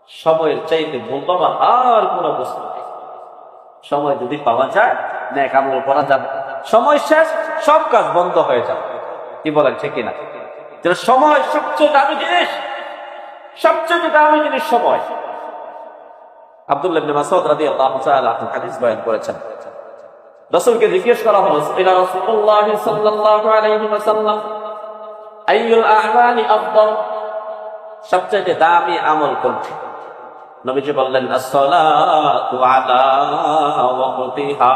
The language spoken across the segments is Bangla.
সময়ের চাইতে মূল্যবান আর কোন বস্তু নেই। সময় যদি পাওয়া যায় নেক আমল করা যাবে, সময় শেষ সব কাজ বন্ধ হয়ে যাবে। কি বলেন ঠিক কিনা? সময় সবচেয়ে দামি জিনিস, সবচেয়ে দামি জিনিস সময়। আব্দুল্লাহ ইবনে মাসউদ রাদিয়াল্লাহু তাআলা হাদিস বয়ান করেছেন, রাসূলকে জিজ্ঞেস করা হলো, ইলা রাসূলুল্লাহ সাল্লাল্লাহু আলাইহি ওয়াসাল্লাম আইয়ুল আ'মালি আফদাল, সবচেয়ে দামি আমল কোনটি? নবীজি বললেন, as-সালাতু আলা ওয়াক্তিহা,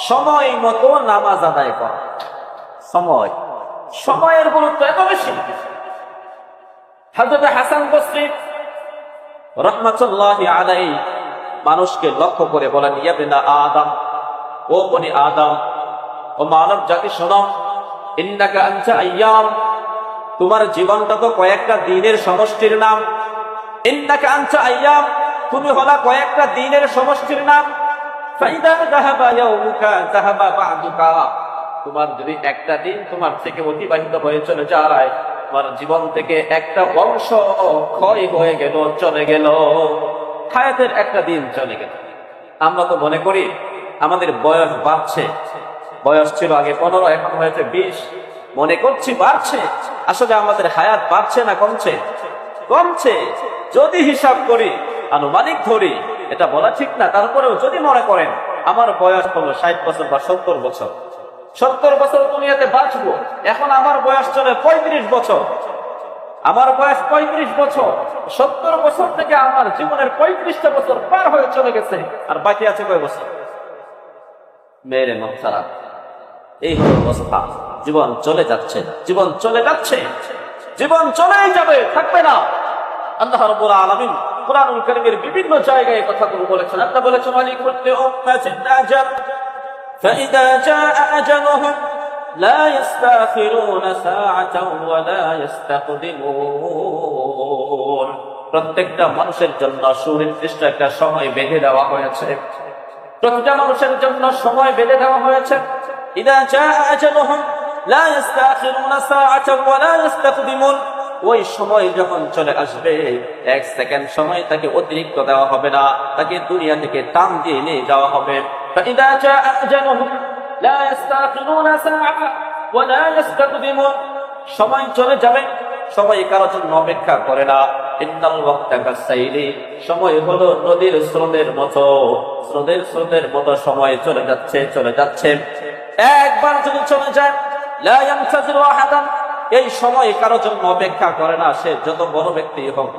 সময় মতো নামাজ আদায় করা। সময়, সময়ের গুরুত্ব এত বেশি। হযরত হাসান বসরি রাহমাতুল্লাহি আলাইহি মানুষকে লক্ষ্য করে বলেন, ইয়া বিনা আদম, ও বনি আদম, ও মানব জাতি শোনো, ইন্নাকা আনতা আইয়াম, তোমার জীবনটা তো কয়েকটা দিনের সমষ্টির নাম। ইন্নাকা আনতা আইয়াম, তুমি হলা কয়েকটা দিনের সমষ্টির নাম। ফাইদা যাহাবা ইয়াউমুকা যাহাবা বা'দুকা, তোমার যদি একটা দিন তোমার থেকে অতিবাহিত হয়ে চলে যায়, তোমার জীবন থেকে একটা অংশ ক্ষয় হয়ে গেল, চলে গেল, হায়াতের একটা দিন চলে গেল। আমরা তো মনে করি আমাদের বয়স বাড়ছে, বয়স ছিল আগে 15, এখন হয়েছে 20, মনে করছি বাড়ছে। আসলে আমাদের হায়াত বাড়ছে না কমছে? কমছে। যদি হিসাব করি, আনুমানিক ধরি, এটা বলা ঠিক না, তারপরেও যদি মনে করেন আমার বয়স হলো 60 বছর বা 70 বছর, 70 বছর দুনিয়াতে বাঁচবো, এখন আমার বয়স চলে 35 বছর, আমার বয়স 35 বছর, 70 বছর থেকে আমার জীবনের 35টা বছর পার হয়ে চলে গেছে, আর বাকি আছে কয় বছর? মেরে মন খারাপ। এই হলো অবস্থা। জীবন চলে যাচ্ছে, জীবন চলে যাচ্ছে, জীবন চলেই যাবে, থাকবে না। আল্লাহ রাব্বুল আলামিন কুরআনুল কারীমের বিভিন্ন জায়গায় কথাগুলো বলেছেন। আল্লাহ বলেছেন, ওয়ালিকুল্লি উম্মাতিন আজাল ফাইদা জাআ আজালুহুম লা ইস্তাখিরুনা সাআতান ওয়া লা ইস্তাকদিমুন, প্রত্যেকটা মানুষের জন্য সুনির্দিষ্ট একটা সময় বেঁধে দেওয়া হয়েছে। প্রত্যেকটা মানুষের জন্য সময় বেঁধে দেওয়া হয়েছে। ইদা জাআ আজালুহুম লা ইস্তাখিরুনা সাআতান ওয়া লা ইস্তাকদিমুন, ওই সময় যখন চলে আসবে, 1 সেকেন্ড সময় তাকে অতিরিক্ত দেওয়া হবে না, তাকে দুনিয়া থেকে টান দিয়ে নিয়ে যাওয়া হবে। ফাইদা জাআ আজালুহুম লা ইস্তাখিরুনা সাআতান ওয়া লা ইস্তাকদিমুন, সময় চলে যাবে, সময় কারোর জন্য অপেক্ষা করে না। ইন্নাল ওয়াক্তা কাসাইলি, সময় হলো নদীর স্রোতের মতো, স্রোতের মতো সময় চলে যাচ্ছে, চলে যাচ্ছে। একবার যদি চলে যায়, লা ইয়ানতাজিরু আহাদান, এই সময় কারোর জন্য অপেক্ষা করে না, সে যত বড় ব্যক্তি হোক না।